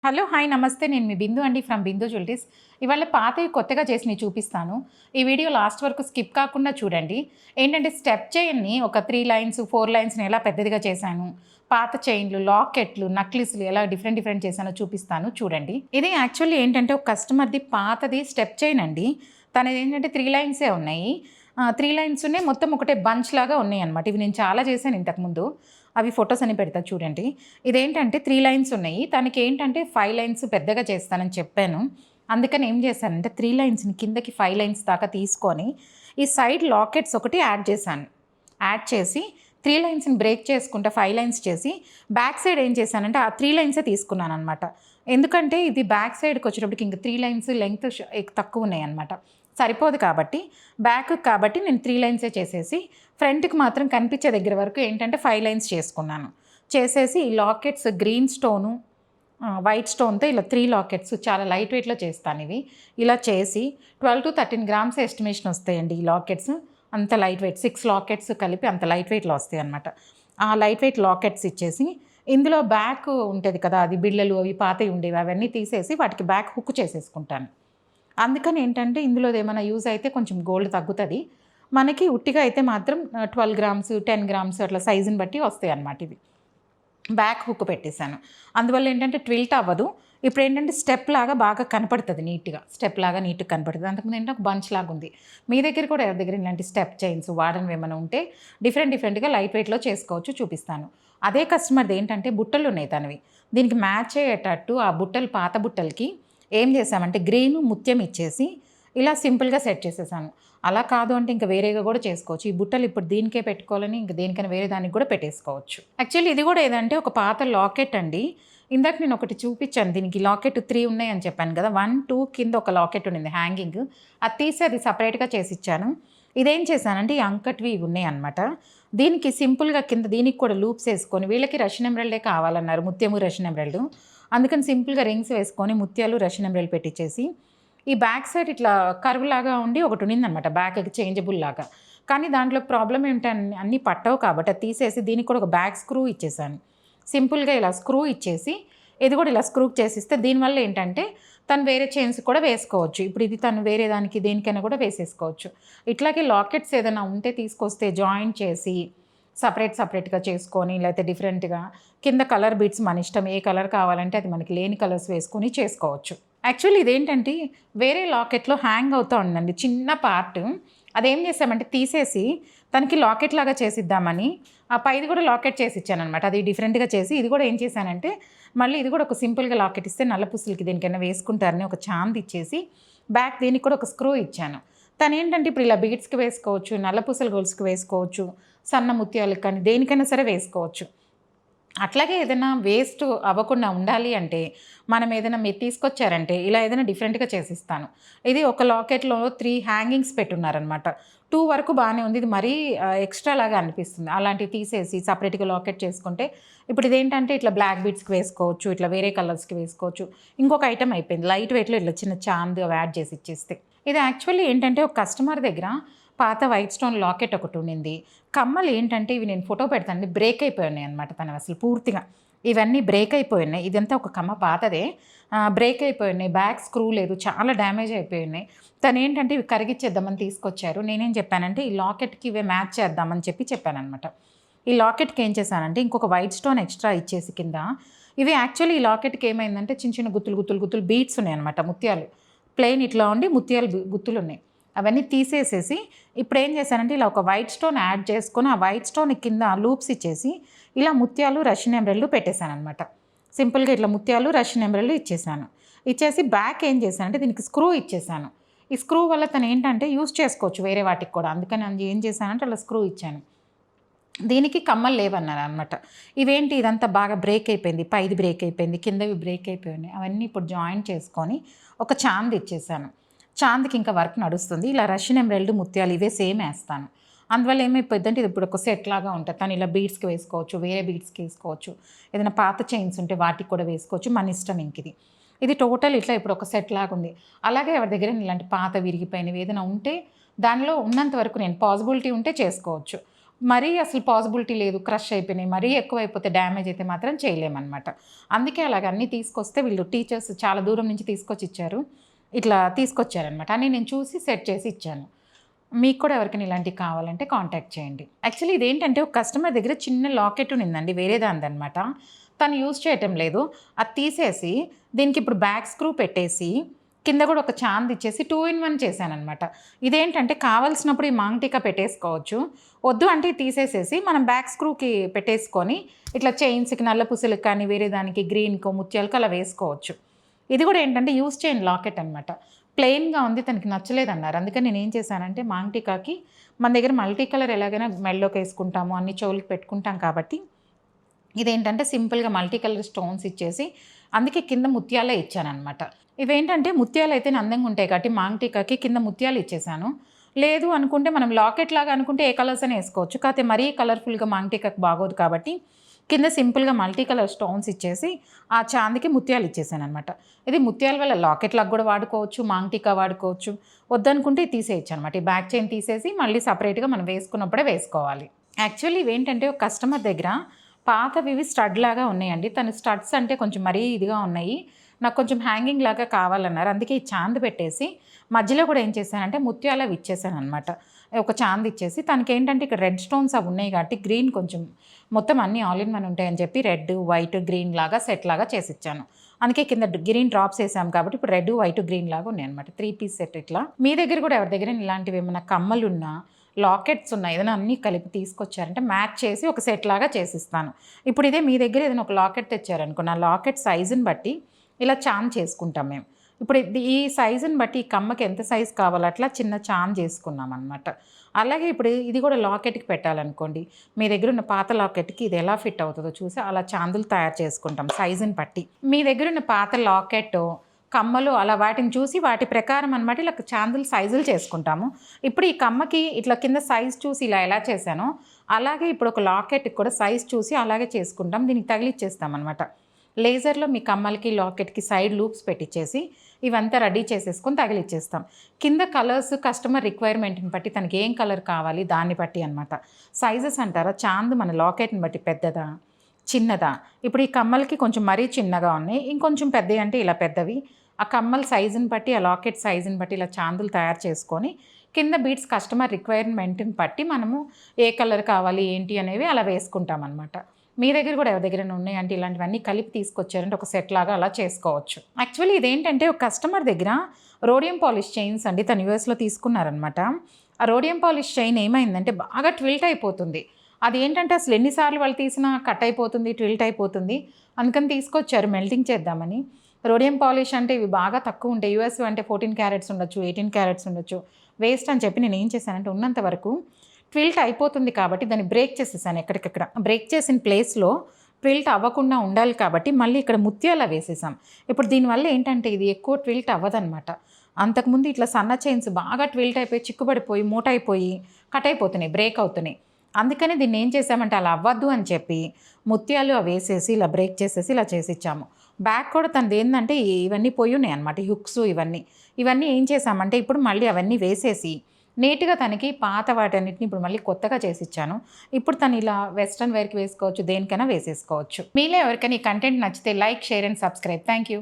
Hello! Hi! నమస్తే. నేను మీ బిందు అండి ఫ్రమ్ బిందు జ్యువెలరీస్. ఇవాళ పాతవి కొత్తగా చేసినవి చూపిస్తాను. ఈ వీడియో లాస్ట్ వరకు స్కిప్ కాకుండా చూడండి. ఏంటంటే స్టెప్ చైన్‌ని ఒక 3 లైన్స్, 4 లైన్స్‌ని ఎలా పెద్దదిగా చేశాను, పాత చైన్‌లు, లాకెట్‌లు, నక్లీస్‌లు ఎలా డిఫరెంట్ చేశానో చూపిస్తాను చూడండి. ఇది యాక్చువల్లీ ఏంటంటే ఒక కస్టమర్‌ది పాతది స్టెప్ చైన్ అండి. తనదేంటంటే 3 లైన్సే ఉన్నాయి. 3 లైన్స్ ఉన్నాయి. మొత్తం ఒకటే బంచ్ లాగా ఉన్నాయన్నమాట. ఇవి నేను చాలా చేశాను ఇంతకుముందు. అవి ఫోటోస్ అని పెడతా చూడండి. ఇదేంటంటే 3 లైన్స్ ఉన్నాయి. తనకేంటంటే 5 లైన్స్ పెద్దగా చేస్తానని చెప్పాను. అందుకని ఏం చేశానంటే 3 లైన్స్‌ని కిందకి 5 లైన్స్ దాకా తీసుకొని, ఈ సైడ్ లాకెట్స్ ఒకటి యాడ్ చేశాను. యాడ్ చేసి 3 లైన్స్‌ని బ్రేక్ చేసుకుంటా 5 లైన్స్ చేసి, బ్యాక్ సైడ్ ఏం చేశానంటే ఆ 3 లైన్సే తీసుకున్నాననమాట. ఎందుకంటే ఇది బ్యాక్ సైడ్‌కి వచ్చేటప్పటికి ఇంక 3 లైన్స్ లెంగ్త్ తక్కువున్నాయనమాట. సరిపోదు కాబట్టి, బ్యాక్‌కి కాబట్టి నేను 3 లైన్సే చేసేసి, ఫ్రంట్‌కి మాత్రం కనిపించే దగ్గర వరకు ఏంటంటే 5 లైన్స్ చేసుకున్నాను. చేసేసి ఈ లాకెట్స్ గ్రీన్ స్టోను, వైట్ స్టోన్‌తో ఇలా 3 లాకెట్స్ చాలా లైట్ వెయిట్‌లో చేస్తానివి. ఇలా చేసి 12-13 గ్రామ్స్ ఎస్టిమేషన్ వస్తాయండి ఈ లాకెట్స్. అంత లైట్ వెయిట్ 6 లాకెట్స్ కలిపి అంత లైట్ వెయిట్‌లో వస్తాయన్నమాట. ఆ లైట్ వెయిట్ లాకెట్స్ ఇచ్చేసి, ఇందులో బ్యాక్ ఉంటది కదా! అది బిళ్ళలు అవి పాతయి ఉండేవి అవన్నీ తీసేసి వాటికి బ్యాక్ హుక్ చేసేసుకుంటాను. అందుకని ఏంటంటే ఇందులోదేమన్నా యూజ్ అయితే కొంచెం గోల్డ్ తగ్గుతది. మనకి ఉట్టిగా అయితే మాత్రం 12 గ్రామ్స్, 10 గ్రామ్స్ అట్లా సైజుని బట్టి వస్తాయన్నమాట ఇవి. బ్యాక్ హుక్ పెట్టేసాను. అందువల్ల ఏంటంటే ట్విల్ట్ అవ్వదు. ఇప్పుడేంటంటే స్టెప్ లాగా బాగా కనపడతది నీట్‌గా. స్టెప్ లాగా నీట్‌గా కనపడతది. అంతకుముందు ఏంటంటే ఒక బంచ్ లాగుంది. మీ దగ్గర కూడా ఎవరి దగ్గర ఇలాంటి స్టెప్ చైన్స్ వాడనివేమన్నా ఉంటే డిఫరెంట్‌గా లైట్ వెయిట్‌లో చేసుకోవచ్చు చూపిస్తాను. అదే కస్టమర్‌ది ఏంటంటే బుట్టలున్నాయి తనవి. దీనికి మ్యాచ్ అయ్యేటట్టు ఆ బుట్టలు పాత బుట్టలకి ఏం చేశామంటే గ్రీను ముత్యం ఇచ్చేసి ఇలా సింపుల్‌గా సెట్ చేసేసాను. అలా కాదు అంటే ఇంక వేరేగా కూడా చేసుకోవచ్చు. ఈ బుట్టలు ఇప్పుడు దీనికే పెట్టుకోవాలని ఇంక దేనికైనా వేరే దానికి కూడా పెట్టేసుకోవచ్చు. యాక్చువల్లీ ఇది కూడా ఏదంటే ఒక పాత లాకెట్ అండి. ఇందాక నేను ఒకటి చూపించాను. దీనికి లాకెట్ 3 ఉన్నాయని చెప్పాను కదా! 1, 2 కింద ఒక లాకెట్ ఉండింది హ్యాంగింగ్. అది తీసి అది సెపరేట్‌గా చేసిచ్చాను. ఇదేం చేశానంటే ఈ అంకట్వి ఇవి ఉన్నాయన్నమాట. దీనికి సింపుల్‌గా కింద దీనికి కూడా లూప్స్ ఏసుకొని వీళ్ళకి రషియన్ ఎమరాల్డే కావాలన్నారు. ముత్యము రషియన్ ఎమరాల్డ్. అందుకని సింపుల్‌గా రింగ్స్ వేసుకొని ముత్యాలు రషియన్ ఎమరాల్డ్ పెట్టించేసి ఈ బ్యాక్ సైడ్ ఇట్లా కర్వ్ లాగా ఉండి ఒకటి ఉండిందనమాట బ్యాక్‌కి చేంజబుల్ లాగా. కానీ దాంట్లో ప్రాబ్లమ్ ఏంటంటే అన్నీ పట్టవు కాబట్టి అది తీసేసి దీనికి కూడా ఒక బ్యాక్ స్క్రూ ఇచ్చేసాను. సింపుల్‌గా ఇలా స్క్రూ ఇచ్చేసి ఇది కూడా ఇలా స్క్రూ చేసిస్తే దీనివల్ల ఏంటంటే తను వేరే చైన్స్ కూడా వేసుకోవచ్చు. ఇప్పుడు ఇది తను వేరే దానికి దేనికైనా కూడా వేసేసుకోవచ్చు. ఇట్లాగే లాకెట్స్ ఏదైనా ఉంటే తీసుకొస్తే జాయింట్ చేసి సెపరేట్‌గా చేసుకొని లేకపోతే డిఫరెంట్‌గా కింద కలర్ బీడ్స్ మన ఇష్టం. ఏ కలర్ కావాలంటే అది మనకి లేని కలర్స్ వేసుకొని చేసుకోవచ్చు. యాక్చువల్లీ ఇదేంటంటే వేరే లాకెట్‌లో హ్యాంగ్ అవుతా ఉందండి చిన్న పార్ట్. అదేం చేసామంటే తీసేసి తనకి లాకెట్ లాగా చేసిద్దామని ఆ పైది కూడా లాకెట్ చేసి ఇచ్చాననమాట. అది డిఫరెంట్‌గా చేసి ఇది కూడా ఏం చేశానంటే మళ్ళీ ఇది కూడా ఒక సింపుల్‌గా లాకెట్ ఇస్తే నల్ల పూసలకి దేనికైనా వేసుకుంటారని ఒక చాంద్ ఇచ్చేసి బ్యాక్ దీనికి కూడా ఒక స్క్రూ ఇచ్చాను. తనేంటంటే ఇప్పుడు ఇలా బీడ్స్‌కి వేసుకోవచ్చు, నల్ల పూసల గొలుసుకి వేసుకోవచ్చు, సన్న ముత్యాలకు కానీ దేనికైనా సరే వేసుకోవచ్చు. అట్లాగే ఏదైనా వేస్ట్ అవ్వకుండా ఉండాలి అంటే, మనం ఏదైనా మీరు తీసుకొచ్చారంటే, ఇలా ఏదైనా డిఫరెంట్‌గా చేసిస్తాను. ఇది ఒక లాకెట్‌లో 3 హ్యాంగింగ్స్ పెట్టున్నారనమాట. 2 వరకు బానే ఉంది. ఇది మరీ ఎక్స్‌ట్రా లాగా అనిపిస్తుంది. అలాంటివి తీసేసి సెపరేట్‌గా లాకెట్ చేసుకుంటే, ఇప్పుడు ఇదేంటంటే ఇట్లా బ్లాక్ బీడ్స్‌కి వేసుకోవచ్చు, ఇట్లా వేరే కలర్స్‌కి వేసుకోవచ్చు. ఇంకొక ఐటెమ్ అయిపోయింది. లైట్ వెయిట్‌లో ఇట్లా చిన్న చాంద్ యాడ్ చేసి ఇచ్చేస్తే. ఇది యాక్చువల్లీ ఏంటంటే ఒక కస్టమర్ దగ్గర పాత వైట్ స్టోన్ లాకెట్ ఒకటి ఉండింది. కమ్మలు ఏంటంటే ఇవి నేను ఫోటో పెడతానండి బ్రేక్ అయిపోయినాయి అనమాట తనవి అసలు పూర్తిగా. ఇవన్నీ బ్రేక్ అయిపోయున్నాయి. ఇదంతా ఒక కమ్మ పాతదే. బ్రేక్ అయిపోయున్నాయి. బ్యాక్ స్క్రూ లేదు. చాలా డ్యామేజ్ అయిపోయున్నాయి. తనేంటంటే ఇవి కరిగిచ్చేద్దామని తీసుకొచ్చారు. నేనేం చెప్పానంటే ఈ లాకెట్‌కి ఇవే మ్యాచ్ చేద్దామని చెప్పాననమాట. ఈ లాకెట్‌కి ఏం చేశానంటే ఇంకొక వైట్ స్టోన్ ఎక్స్‌ట్రా ఇచ్చేసి కింద ఇవి యాక్చువల్లీ ఈ లాకెట్‌కి ఏమైందంటే చిన్న గుత్తులు బీడ్స్ ఉన్నాయన్నమాట ముత్యాలు. ప్లెయిన్ ఇట్లా ఉండి ముత్యాలు గుత్తులున్నాయి. అవన్నీ తీసేసేసి ఇప్పుడేం చేశానంటే ఇలా ఒక వైట్ స్టోన్ యాడ్ చేసుకొని ఆ వైట్ స్టోన్ కింద లూప్స్ ఇచ్చేసి ఇలా ముత్యాలు రషియన్ ఎమరాల్డ్ పెట్టేశాననమాట. సింపుల్‌గా ఇట్లా ముత్యాలు రషియన్ ఎమరాల్డ్ ఇచ్చేసాను. ఇచ్చేసి బ్యాక్ ఏం చేశానంటే దీనికి స్క్రూ ఇచ్చేసాను. ఈ స్క్రూ వల్ల తను ఏంటంటే యూజ్ చేసుకోవచ్చు వేరే వాటికి కూడా. అందుకని ఏం చేశానంటే అలా స్క్రూ ఇచ్చాను. దీనికి కమ్మలు లేవన్నారనమాట. ఇవేంటి ఇదంతా బాగా బ్రేక్ అయిపోయింది. పైది బ్రేక్ అయిపోయింది. కిందవి బ్రేక్ అయిపోయినాయి. అవన్నీ ఇప్పుడు జాయింట్ చేసుకొని ఒక చాంద్ ఇచ్చేసాను. చాంద్‌కి ఇంకా వర్క్ నడుస్తుంది. ఇలా రషియన్ ఎమరాల్డ్ ముత్యాలు ఇవే సేమ్ ఏస్తాను. అందువల్ల ఏమైపోద్దంటే ఇది ఇప్పుడు ఒక సెట్ లాగా ఉంటది. తను ఇలా బీడ్స్‌కి వేసుకోవచ్చు, వేరే బీడ్స్‌కి వేసుకోవచ్చు. ఏదైనా పాత చైన్స్ ఉంటే వాటికి కూడా వేసుకోవచ్చు. మన ఇష్టం ఇంకిది. ఇది టోటల్ ఇట్లా ఇప్పుడు ఒక సెట్ లాగా ఉంది. అలాగే ఎవరి దగ్గర ఇలాంటి పాత విరిగిపోయినవి ఏదైనా ఉంటే దానిలో ఉన్నంత వరకు నేను పాసిబిలిటీ ఉంటే చేసుకోవచ్చు. మరీ అసలు పాసిబిలిటీ లేదు, క్రష్ అయిపోయినాయి, మరీ ఎక్కువైపోతే డ్యామేజ్ అయితే మాత్రం చేయలేమన్నమాట. అందుకే అలాగ అన్నీ తీసుకొస్తే వీళ్ళు టీచర్స్ చాలా దూరం నుంచి తీసుకొచ్చి ఇచ్చారు, ఇట్లా తీసుకొచ్చారనమాట. అని నేను చూసి సెట్ చేసి ఇచ్చాను. మీకు కూడా ఎవరికైనా ఇలాంటివి కావాలంటే కాంటాక్ట్ చేయండి. యాక్చువల్లీ ఇదేంటంటే ఒక కస్టమర్ దగ్గర చిన్న లాకెట్ ఉన్నిందండి, వేరే దానిదనమాట. తను యూజ్ చేయటం లేదు, అది తీసేసి దీనికి ఇప్పుడు బ్యాక్ స్క్రూ పెట్టేసి కింద కూడా ఒక చాంద్ ఇచ్చేసి 2 in 1 చేశానమాట. ఇదేంటంటే కావాల్సినప్పుడు ఈ మాంగ్టికా పెట్టేసుకోవచ్చు, వద్దు అంటే తీసేసేసి మనం బ్యాక్ స్క్రూకి పెట్టేసుకొని ఇట్లా చైన్స్కి, నల్ల పూసలకు కానీ వేరే దానికి గ్రీన్కో ముత్యాలకు అలా వేసుకోవచ్చు. ఇది కూడా ఏంటంటే యూజ్ చేయని లాకెట్ అనమాట. ప్లెయిన్గా ఉంది, తనకి నచ్చలేదన్నారు. అందుకని నేను ఏం చేశానంటే మాంగ్టికాకి మన దగ్గర మల్టీ కలర్ ఎలాగైనా మెడలోకి వేసుకుంటాము, అన్ని చెవులకి పెట్టుకుంటాం కాబట్టి ఇదేంటంటే సింపుల్గా మల్టీ కలర్ స్టోన్స్ ఇచ్చేసి అందుకే కింద ముత్యాలే ఇచ్చానమాట. ఇవేంటంటే ముత్యాలు అయితే అందంగా ఉంటాయి కాబట్టి మాంగ్టికాకి కింద ముత్యాలు ఇచ్చేసాను. లేదు అనుకుంటే మనం లాకెట్ లాగా అనుకుంటే ఏ కలర్స్ అని వేసుకోవచ్చు, కాకపోతే మరీ కలర్ఫుల్గా మాంగ్టికాకి బాగోదు కాబట్టి కింద సింపుల్గా మల్టీ కలర్ స్టోన్స్ ఇచ్చేసి ఆ చాందికి ముత్యాలు ఇచ్చేసాను అనమాట. ఇది ముత్యాల వల్ల లాకెట్ లాగా కూడా వాడుకోవచ్చు, మాంగ్టికా వాడుకోవచ్చు, వద్దనుకుంటే తీసేయచ్చు అనమాట. ఈ బ్యాక్ చైన్ తీసేసి మళ్ళీ సపరేట్గా మనం వేసుకున్నప్పుడే వేసుకోవాలి. యాక్చువల్లీ ఇవేంటంటే ఒక కస్టమర్ దగ్గర పాతవి స్టడ్ లాగా ఉన్నాయండి. తను స్టడ్స్ అంటే కొంచెం మరీ ఇదిగా ఉన్నాయి, నాకు కొంచెం హ్యాంగింగ్ లాగా కావాలన్నారు. అందుకే ఈ చాంద్ పెట్టేసి మధ్యలో కూడా ఏం చేశానంటే ముత్యాలు అవి ఇచ్చేసాను అనమాట. ఒక చాంద్ ఇచ్చేసి తనకి ఏంటంటే ఇక్కడ రెడ్ స్టోన్స్ అవి ఉన్నాయి కాబట్టి గ్రీన్ కొంచెం మొత్తం అన్నీ ఆల్ ఇన్ వన్ ఉంటాయని చెప్పి రెడ్ వైట్ గ్రీన్ లాగా సెట్ లాగా చేసి ఇచ్చాను. అందుకే కింద గ్రీన్ డ్రాప్స్ వేసాం కాబట్టి ఇప్పుడు రెడ్ వైట్ గ్రీన్ లాగా ఉన్నాయి అనమాట. 3 piece సెట్. ఇట్లా మీ దగ్గర కూడా ఎవరి దగ్గర ఇలాంటివి ఏమైనా కమ్మలు ఉన్నా, లాకెట్స్ ఉన్నాయి, ఏదైనా అన్నీ కలిపి తీసుకొచ్చారంటే మ్యాచ్ చేసి ఒక సెట్ లాగా చేసిస్తాను. ఇప్పుడు ఇదే మీ దగ్గర ఏదైనా ఒక లాకెట్ తెచ్చారనుకో, నా లాకెట్ సైజుని బట్టి ఇలా చాన్ చేసుకుంటాం మేము. ఇప్పుడు ఈ సైజుని బట్టి ఈ కమ్మకి ఎంత సైజు కావాలో అట్లా చిన్న చాన్ చేసుకున్నాం అనమాట. అలాగే ఇప్పుడు ఇది కూడా లాకెట్కి పెట్టాలనుకోండి, మీ దగ్గర ఉన్న పాత లాకెట్కి ఇది ఎలా ఫిట్ అవుతుందో చూసి అలా చాందులు తయారు చేసుకుంటాం సైజుని బట్టి. మీ దగ్గర ఉన్న పాత లాకెట్, కమ్మలు అలా వాటిని చూసి వాటి ప్రకారం అనమాట ఇలా చాందులు సైజులు చేసుకుంటాము. ఇప్పుడు ఈ కమ్మకి ఇట్లా కింద సైజు చూసి ఇలా ఎలా చేశానో అలాగే ఇప్పుడు ఒక లాకెట్కి కూడా సైజు చూసి అలాగే చేసుకుంటాం. దీనికి తగిలిచ్చేస్తాం అనమాట. లేజర్లో మీ కమ్మలకి లాకెట్కి సైడ్ లూప్స్ పెట్టించేసి ఇవంతా రెడీ చేసేసుకొని తగిలిచ్చేస్తాం. కింద కలర్స్ కస్టమర్ రిక్వైర్మెంట్ని బట్టి తనకి ఏం కలర్ కావాలి దాన్ని బట్టి అనమాట. సైజెస్ అంటారా, చాంద్ మన లాకెట్ని బట్టి పెద్దదా చిన్నదా. ఇప్పుడు ఈ కమ్మలకి కొంచెం మరీ చిన్నగా ఉన్నాయి, ఇంకొంచెం పెద్దవి అంటే ఇలా పెద్దవి. ఆ కమ్మల సైజుని బట్టి, ఆ లాకెట్ సైజుని బట్టి ఇలా చాందులు తయారు చేసుకొని కింద బీట్స్ కస్టమర్ రిక్వైర్మెంట్ని బట్టి మనము ఏ కలర్ కావాలి ఏంటి అనేవి అలా వేసుకుంటాం అనమాట. మీ దగ్గర కూడా ఎవరి దగ్గర ఉన్నాయంటే ఇలాంటివన్నీ కలిపి తీసుకొచ్చారంటే ఒక సెట్ లాగా అలా చేసుకోవచ్చు. యాక్చువల్లీ ఇదేంటంటే ఒక కస్టమర్ దగ్గర రోడియం పాలిష్ చైన్స్ అండి, తను యూఎస్లో తీసుకున్నారనమాట. ఆ రోడియం పాలిష్ చైన్ ఏమైందంటే బాగా ట్విల్ట్ అయిపోతుంది. అది ఏంటంటే అసలు ఎన్నిసార్లు వాళ్ళు తీసినా కట్ అయిపోతుంది, ట్విల్ట్ అయిపోతుంది. అందుకని తీసుకొచ్చారు మెల్టింగ్ చేద్దామని. రోడియం పాలిష్ అంటే ఇవి బాగా తక్కువ ఉంటాయి, యూఎస్ అంటే 14 క్యారెట్స్ ఉండొచ్చు, 18 క్యారెట్స్ ఉండొచ్చు, వేస్ట్ అని చెప్పి నేను ఏం చేశానంటే ఉన్నంత వరకు ట్విల్ట్ అయిపోతుంది కాబట్టి దాన్ని బ్రేక్ చేసేసాను. ఎక్కడికక్కడ బ్రేక్ చేసిన ప్లేస్లో ట్విల్ట్ అవ్వకుండా ఉండాలి కాబట్టి మళ్ళీ ఇక్కడ ముత్యాల వేసేసాం. ఇప్పుడు దీనివల్ల ఏంటంటే ఇది ఎక్కువ ట్విల్ట్ అవ్వదనమాట. అంతకుముందు ఇట్లా సన్న చైన్స్ బాగా ట్విల్ట్ అయిపోయి చిక్కుబడిపోయి మూట అయిపోయి కట్ అయిపోతున్నాయి, బ్రేక్ అవుతున్నాయి. అందుకని దీన్ని ఏం చేసామంటే అలా అవ్వద్దు అని చెప్పి ముత్యాలు అవి వేసేసి ఇలా బ్రేక్ చేసేసి ఇలా చేసి ఇచ్చాము. బ్యాక్ కూడా తనది ఏంటంటే ఇవన్నీ పోయి ఉన్నాయి అనమాట, హుక్స్ ఇవన్నీ ఏం చేసామంటే ఇప్పుడు మళ్ళీ అవన్నీ వేసేసి నీట్గా తనకి పాత వాటన్నిటిని ఇప్పుడు మళ్ళీ కొత్తగా చేసి ఇచ్చాను. ఇప్పుడు తను ఇలా వెస్ట్రన్ వేర్కి వేసుకోవచ్చు, దేనికైనా వేసేసుకోవచ్చు. మీలో ఎవరికైనా ఈ కంటెంట్ నచ్చితే like, share and subscribe. Thank you.